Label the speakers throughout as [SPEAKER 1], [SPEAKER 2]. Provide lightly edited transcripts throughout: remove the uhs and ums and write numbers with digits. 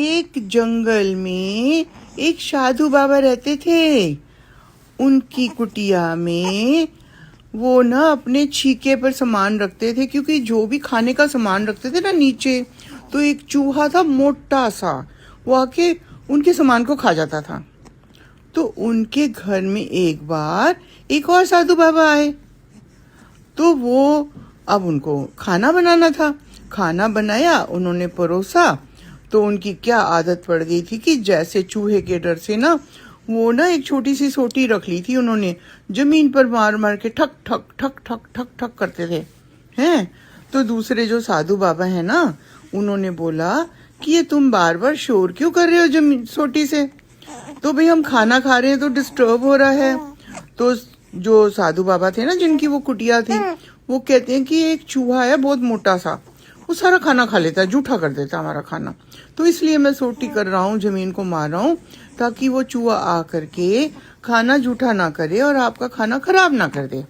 [SPEAKER 1] एक जंगल में एक साधु बाबा रहते थे। उनकी कुटिया में वो ना अपने छीके पर सामान रखते थे, क्योंकि जो भी खाने का सामान रखते थे ना नीचे, तो एक चूहा था मोटा सा, वो आके उनके सामान को खा जाता था। तो उनके घर में एक बार एक और साधु बाबा आए, तो वो अब उनको खाना बनाना था। खाना बनाया, उन्होंने परोसा। तो उनकी क्या आदत पड़ गई थी कि जैसे चूहे के डर से ना वो ना एक छोटी सी सोटी रख ली थी उन्होंने, जमीन पर मार मार के ठक ठक ठक ठक ठक ठक करते थे हैं। तो दूसरे जो साधु बाबा है ना, उन्होंने बोला कि ये तुम बार बार शोर क्यों कर रहे हो जमीन सोटी से? तो भाई हम खाना खा रहे हैं तो डिस्टर्ब हो रहा है। तो जो साधु बाबा थे ना, जिनकी वो कुटिया थी, वो कहते हैं कि एक चूहा है बहुत मोटा सा, वो सारा खाना खा लेता है, जूठा कर देता है हमारा खाना। तो इसलिए मैं सोटी कर रहा हूँ, जमीन को मार रहा हूँ, ताकि वो चूहा आ करके खाना जूठा ना करे और आपका खाना खराब ना कर दे।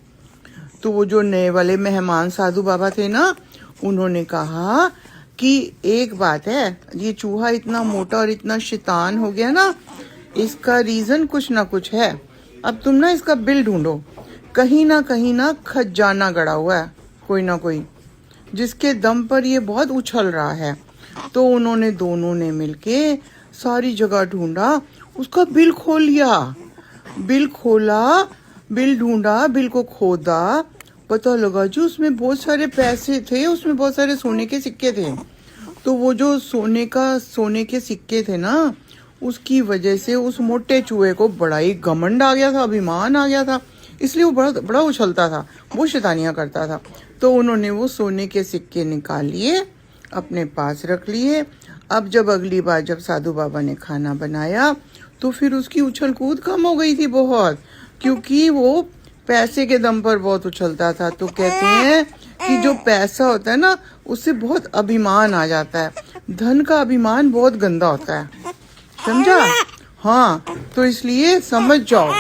[SPEAKER 1] तो वो जो नए वाले मेहमान साधु बाबा थे ना, उन्होंने कहा कि एक बात है, ये चूहा इतना मोटा और इतना शैतान हो गया ना, इसका रीजन कुछ ना कुछ है। अब तुम ना इसका बिल ढूंढो, कहीं ना खजाना गड़ा हुआ है कोई ना कोई, जिसके दम पर ये बहुत उछल रहा है। तो उन्होंने दोनों ने मिलके सारी जगह ढूंढा, उसका बिल खोल लिया। बिल खोला, बिल ढूंढा, बिल को खोदा, पता लगा जी उसमें बहुत सारे पैसे थे, उसमें बहुत सारे सोने के सिक्के थे। तो वो जो सोने के सिक्के थे ना, उसकी वजह से उस मोटे चूहे को बड़ा ही घमंड आ गया था, अभिमान आ गया था, इसलिए वो बड़ा बड़ा उछलता था, वो शैतानियां करता था। तो उन्होंने वो सोने के सिक्के निकाल लिए, अपने पास रख लिए। अब जब अगली बार जब साधु बाबा ने खाना बनाया, तो फिर उसकी उछल कूद कम हो गई थी बहुत, क्योंकि वो पैसे के दम पर बहुत उछलता था। तो कहते हैं कि जो पैसा होता है ना, उससे बहुत अभिमान आ जाता है। धन का अभिमान बहुत गंदा होता है, समझा? हाँ, तो इसलिए समझ जाओ।